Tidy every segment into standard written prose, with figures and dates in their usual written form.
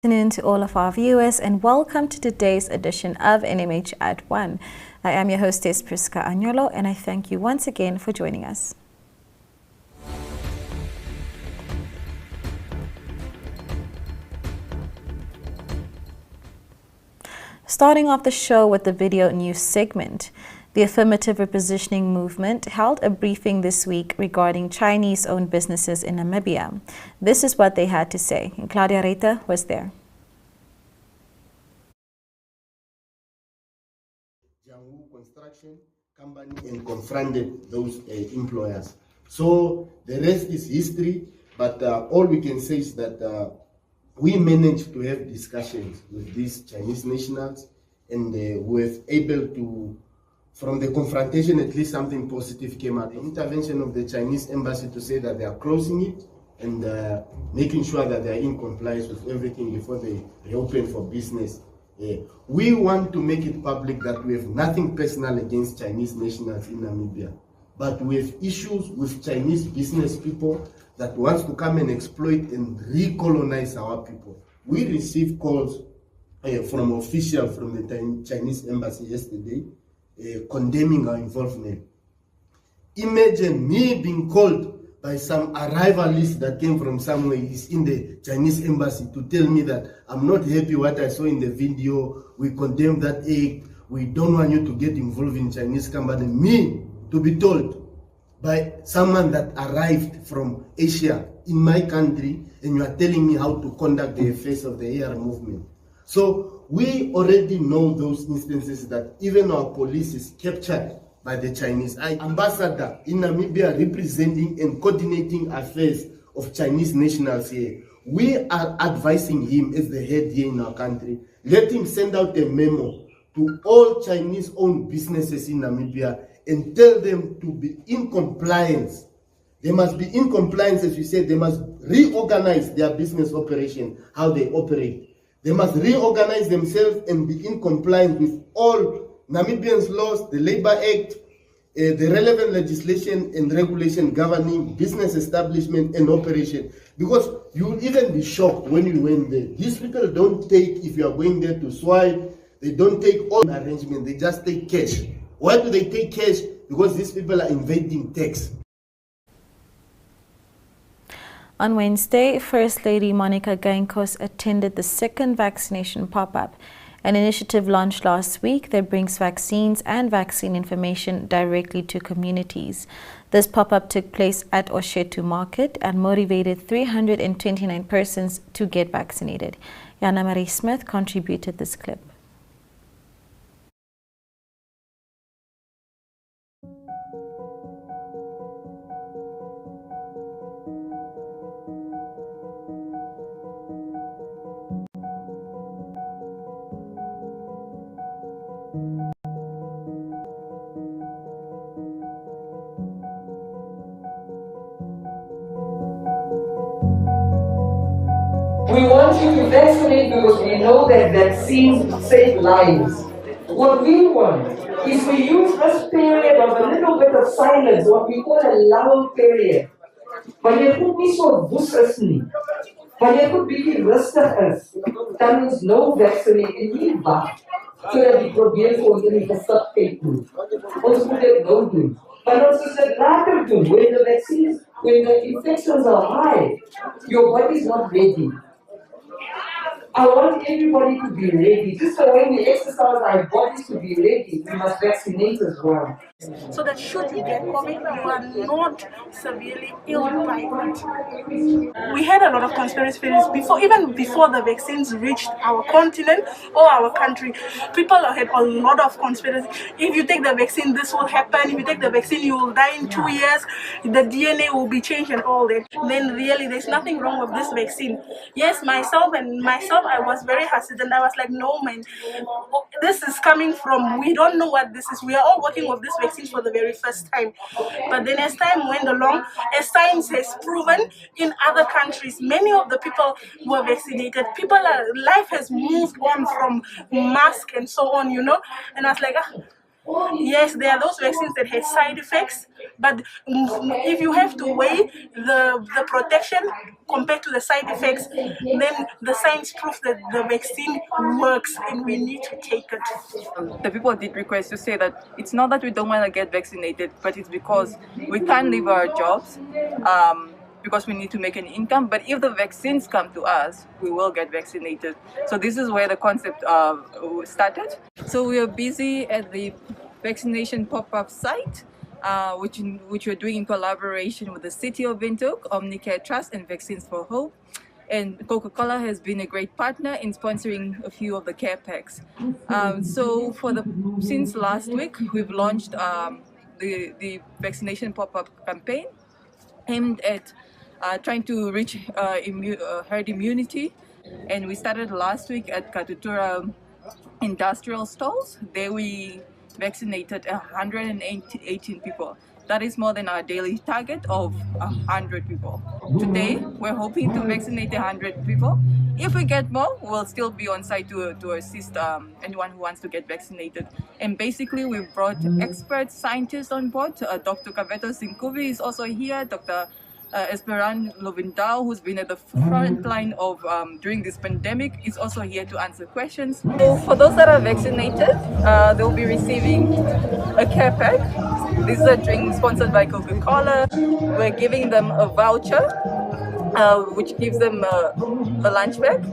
Good afternoon to all of our viewers and welcome to today's edition of NMH at 1. I am your hostess Priska Agnolo and I thank you once again for joining us. Starting off the show with the video news segment. The affirmative repositioning movement held a briefing this week regarding Chinese-owned businesses in Namibia. This is what they had to say. And Claudia Reita was there. Construction company and confronted those employers. So the rest is history, but all we can say is that we managed to have discussions with these Chinese nationals and we were able to, from the confrontation, at least something positive came out. The intervention of the Chinese embassy to say that they are closing it and making sure that they are in compliance with everything before they reopen for business. We want to make it public that we have nothing personal against Chinese nationals in Namibia, but we have issues with Chinese business people that wants to come and exploit and recolonize our people. We received calls from officials from the Chinese embassy yesterday condemning our involvement. Imagine me being called by some arrivalist that came from somewhere is in the Chinese embassy to tell me that I'm not happy what I saw in the video, we condemn that act, we don't want you to get involved in Chinese company. Me to be told by someone that arrived from Asia in my country and you are telling me how to conduct the affairs of the AR movement. So we already know those instances that even our police is captured by the Chinese. Ambassador in Namibia representing and coordinating affairs of Chinese nationals here. We are advising him as the head here in our country. Let him send out a memo to all Chinese-owned businesses in Namibia and tell them to be in compliance. They must be in compliance, as we said. They must reorganize their business operation, how they operate. They must reorganize themselves and be in compliance with all Namibians laws, the Labor Act, the relevant legislation and regulation governing business establishment and operation. Because you will even be shocked when you went there. These people don't take, if you are going there to swipe, they don't take all arrangement, they just take cash. Why do they take cash? Because these people are evading tax. On Wednesday, First Lady Monica Gainkos attended the second vaccination pop-up, an initiative launched last week that brings vaccines and vaccine information directly to communities. This pop-up took place at Oshwambo Market and motivated 329 persons to get vaccinated. Yana Marie Smith contributed this clip. We want you to vaccinate because we know that vaccines save lives. What we want is we use this period of a little bit of silence, what we call a lull period. Wanneer goed nie so woes is nie, wanneer goed bietjie rustig is, dan ons nou vaccinate en nie wag sodat die probleem vir ons in die gesig kyk doen. Ons moet dit nou doen. Want ons is dit later doen, when the vaccines, when the infections are high, your body is not ready. I want everybody to be ready. Just the way we exercise our bodies to be ready, we must vaccinate as well. So that should you get COVID, you are not severely ill by it. We had a lot of conspiracy theories even before the vaccines reached our continent or our country. People had a lot of conspiracy. If you take the vaccine, this will happen. If you take the vaccine, you will die in 2 years. The DNA will be changed and all that. Then really, there's nothing wrong with this vaccine. Yes, myself, I was very hesitant. I was like, no, man, this is coming from, we don't know what this is. We are all working with this vaccine for the very first time. But then as time went along, as science has proven in other countries, many of the people were vaccinated. Life has moved on from mask and so on, you know. And I was like, Yes, there are those vaccines that have side effects, but if you have to weigh the protection compared to the side effects, then the science proves that the vaccine works and we need to take it. The people did request to say that it's not that we don't want to get vaccinated, but it's because we can't leave our jobs because we need to make an income. But if the vaccines come to us, we will get vaccinated. So this is where the concept started. So we are busy at the vaccination pop-up site, which we're doing in collaboration with the City of Windhoek, Omnicare Trust, and Vaccines for Hope. And Coca-Cola has been a great partner in sponsoring a few of the care packs. So since last week, we've launched the vaccination pop-up campaign aimed at trying to reach herd immunity. And we started last week at Katutura industrial stalls. There we vaccinated 118 people. That is more than our daily target of 100 people. Today, we're hoping to vaccinate 100 people. If we get more, we'll still be on site to assist anyone who wants to get vaccinated. And basically, we've brought expert scientists on board. Dr. Kaveto Sinkuvi is also here. Dr. Esperan Lovindao, who's been at the front line of during this pandemic, is also here to answer questions. So for those that are vaccinated, they'll be receiving a care pack. This is a drink sponsored by Coca-Cola. We're giving them a voucher, which gives them a lunch bag.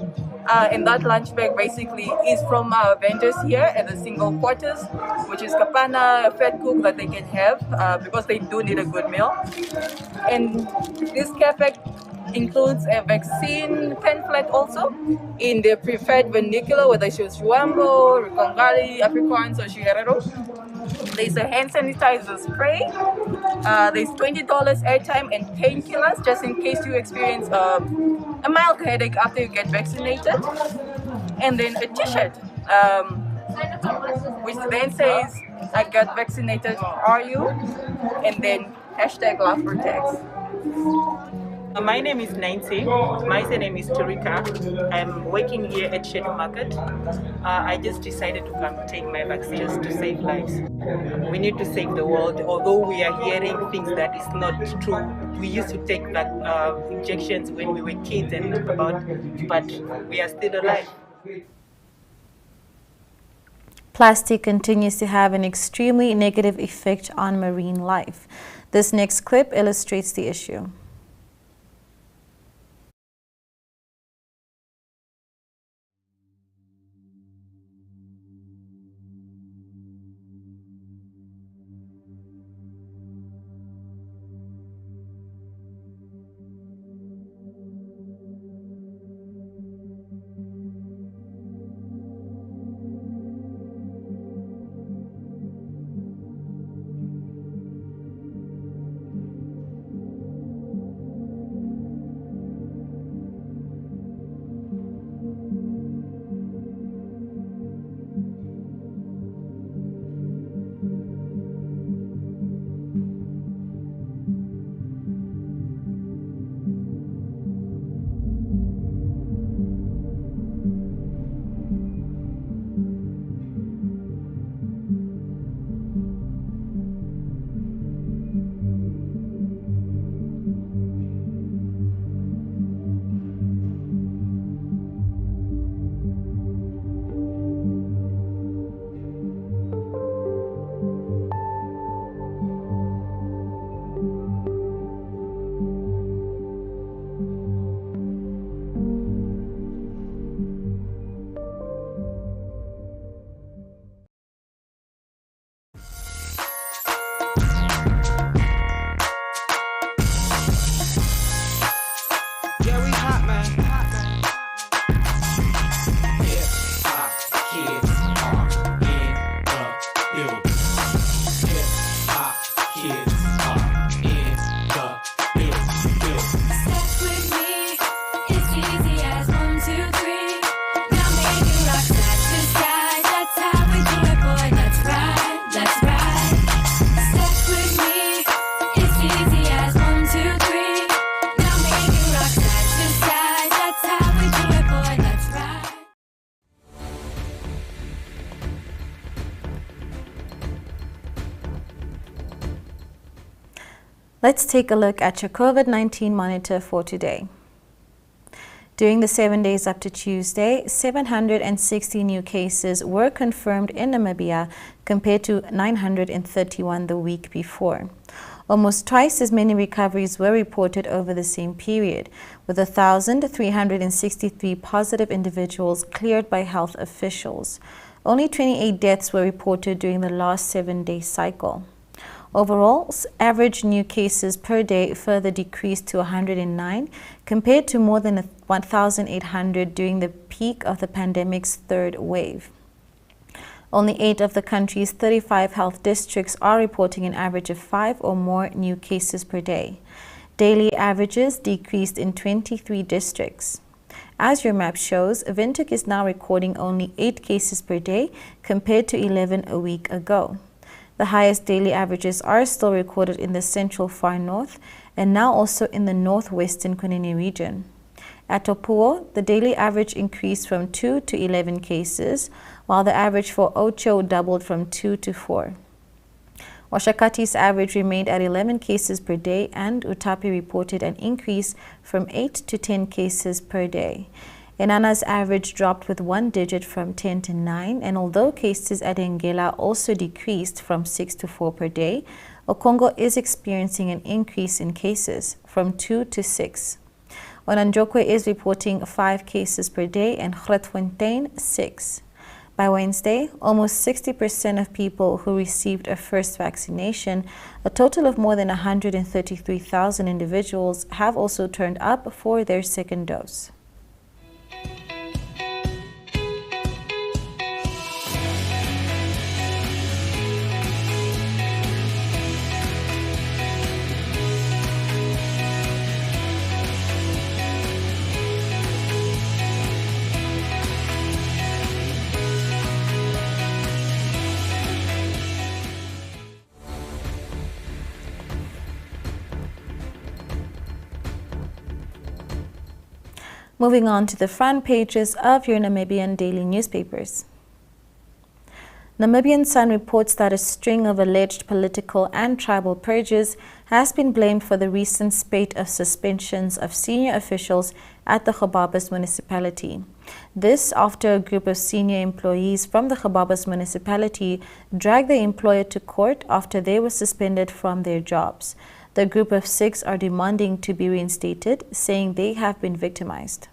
And that lunch bag basically is from our vendors here at the single quarters, which is Kapana, a fat cook that they can have because they do need a good meal. And this care pack includes a vaccine pamphlet also in their preferred vernacular, whether it's Oshiwambo, Rikongali, Afrikaans, or Shiherero. There's a hand sanitizer spray. There's $20 airtime and painkillers just in case you experience a mild headache after you get vaccinated. And then a t-shirt, which then says, "I got vaccinated, are you?" And then hashtag love protects. My name is Nancy. My surname is Turika. I'm working here at Shadow Market. I just decided to come take my vaccines to save lives. We need to save the world. Although we are hearing things that is not true, we used to take that injections when we were kids and about, but we are still alive. Plastic continues to have an extremely negative effect on marine life. This next clip illustrates the issue. Let's take a look at your COVID-19 monitor for today. During the 7 days up to Tuesday, 760 new cases were confirmed in Namibia compared to 931 the week before. Almost twice as many recoveries were reported over the same period, with 1,363 positive individuals cleared by health officials. Only 28 deaths were reported during the last 7-day cycle. Overall, average new cases per day further decreased to 109, compared to more than 1,800 during the peak of the pandemic's third wave. Only 8 of the country's 35 health districts are reporting an average of 5 or more new cases per day. Daily averages decreased in 23 districts. As your map shows, Windhoek is now recording only 8 cases per day compared to 11 a week ago. The highest daily averages are still recorded in the central far north and now also in the northwestern Kunene region. At Opuwo, the daily average increased from 2 to 11 cases, while the average for Ocho doubled from 2 to 4. Oshakati's average remained at 11 cases per day, and Utapi reported an increase from 8 to 10 cases per day. Enana's average dropped with 1 digit from 10 to 9, and although cases at Engela also decreased from 6 to 4 per day, Okongo is experiencing an increase in cases from 2 to 6. Onanjokwe is reporting 5 cases per day and Grootfontein 6. By Wednesday, almost 60% of people who received a first vaccination, a total of more than 133,000 individuals, have also turned up for their second dose. Moving on to the front pages of your Namibian daily newspapers. Namibian Sun reports that a string of alleged political and tribal purges has been blamed for the recent spate of suspensions of senior officials at the Gobabis municipality. This after a group of senior employees from the Gobabis municipality dragged the employer to court after they were suspended from their jobs. The group of 6 are demanding to be reinstated, saying they have been victimized.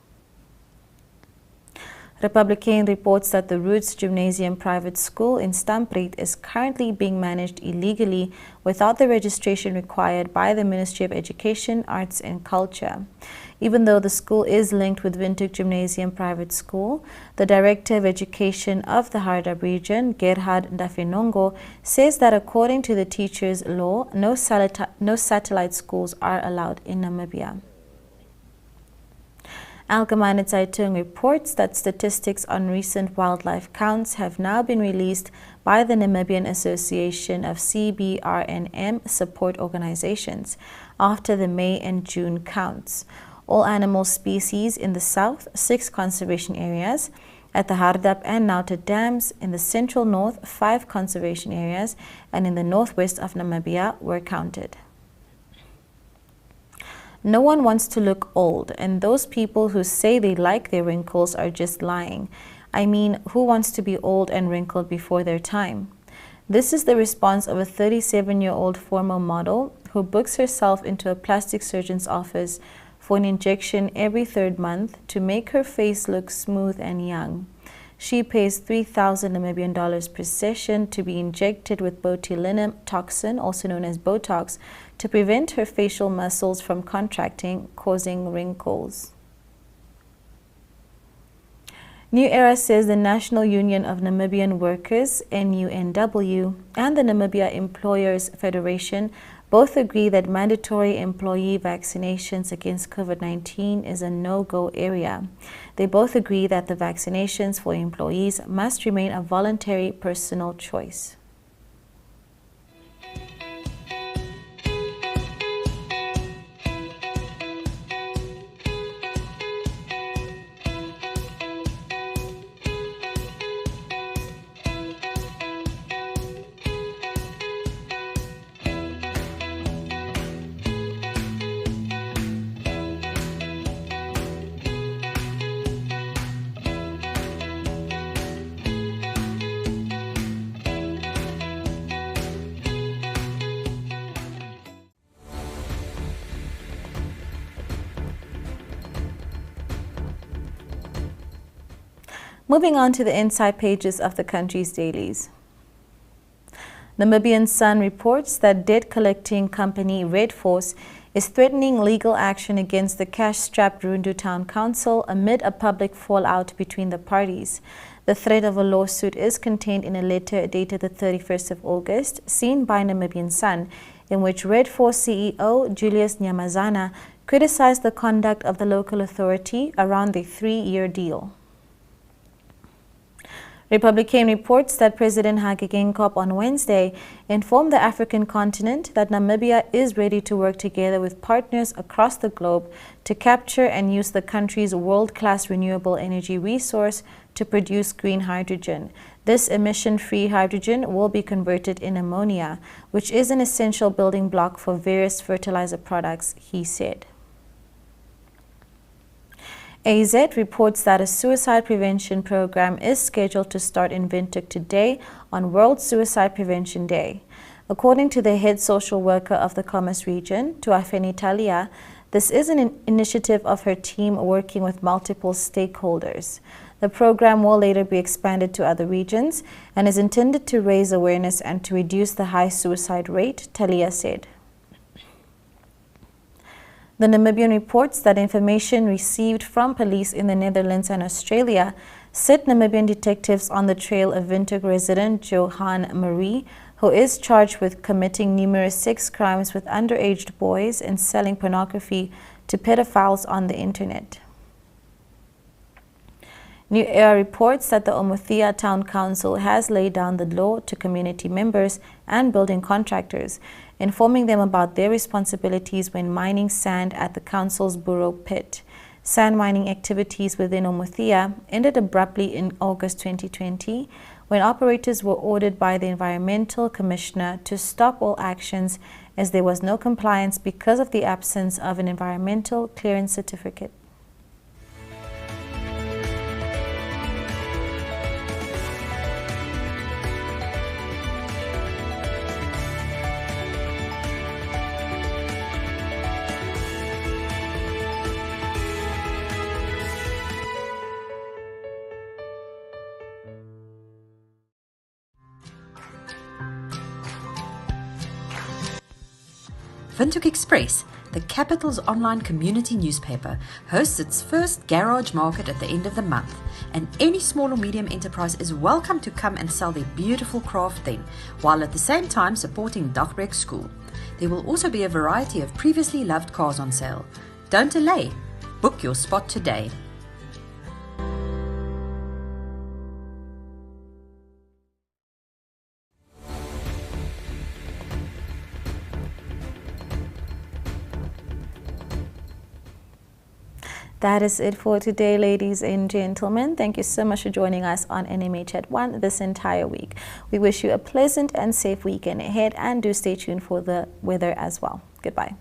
Republican reports that the Roots Gymnasium private school in Stampriet is currently being managed illegally without the registration required by the Ministry of Education, Arts and Culture. Even though the school is linked with Windhoek Gymnasium private school, the Director of Education of the Hardap region, Gerhard Ndafenongo, says that according to the teacher's law, no satellite schools are allowed in Namibia. Algemene Zeitung reports that statistics on recent wildlife counts have now been released by the Namibian Association of CBRNM support organizations after the May and June counts. All animal species in the south, 6 conservation areas, at the Hardap and Nauta dams, in the central north, 5 conservation areas, and in the northwest of Namibia were counted. No one wants to look old, and those people who say they like their wrinkles are just lying. I mean, who wants to be old and wrinkled before their time? This is the response of a 37-year-old former model who books herself into a plastic surgeon's office for an injection every 3rd month to make her face look smooth and young. She pays 3,000 Namibian dollars per session to be injected with botulinum toxin, also known as Botox, to prevent her facial muscles from contracting, causing wrinkles. New Era says the National Union of Namibian Workers, NUNW, and the Namibia Employers Federation both agree that mandatory employee vaccinations against COVID-19 is a no-go area. They both agree that the vaccinations for employees must remain a voluntary personal choice. Moving on to the inside pages of the country's dailies. Namibian Sun reports that debt collecting company Red Force is threatening legal action against the cash-strapped Rundu Town Council amid a public fallout between the parties. The threat of a lawsuit is contained in a letter dated the 31st of August, seen by Namibian Sun, in which Red Force CEO Julius Nyamazana criticized the conduct of the local authority around the 3-year deal. Republican reports that President Hage Geingob on Wednesday informed the African continent that Namibia is ready to work together with partners across the globe to capture and use the country's world-class renewable energy resource to produce green hydrogen. This emission-free hydrogen will be converted in ammonia, which is an essential building block for various fertilizer products, he said. AZ reports that a suicide prevention program is scheduled to start in Windhoek today on World Suicide Prevention Day. According to the head social worker of the Commerce region, Tuafeni Talia, this is an initiative of her team working with multiple stakeholders. The program will later be expanded to other regions and is intended to raise awareness and to reduce the high suicide rate, Talia said. The Namibian reports that information received from police in the Netherlands and Australia set Namibian detectives on the trail of Windhoek resident Johan Marie, who is charged with committing numerous sex crimes with underage boys and selling pornography to pedophiles on the internet. New Era reports that the Umuthia Town Council has laid down the law to community members and building contractors, informing them about their responsibilities when mining sand at the council's Burrow pit. Sand mining activities within Umuthia ended abruptly in August 2020 when operators were ordered by the Environmental Commissioner to stop all actions as there was no compliance because of the absence of an environmental clearance certificate. Windhoek Express, the capital's online community newspaper, hosts its first garage market at the end of the month, and any small or medium enterprise is welcome to come and sell their beautiful craft then, while at the same time supporting Dagbreek School. There will also be a variety of previously loved cars on sale. Don't delay. Book your spot today. That is it for today, ladies and gentlemen. Thank you so much for joining us on NMH at 1 this entire week. We wish you a pleasant and safe weekend ahead, and do stay tuned for the weather as well. Goodbye.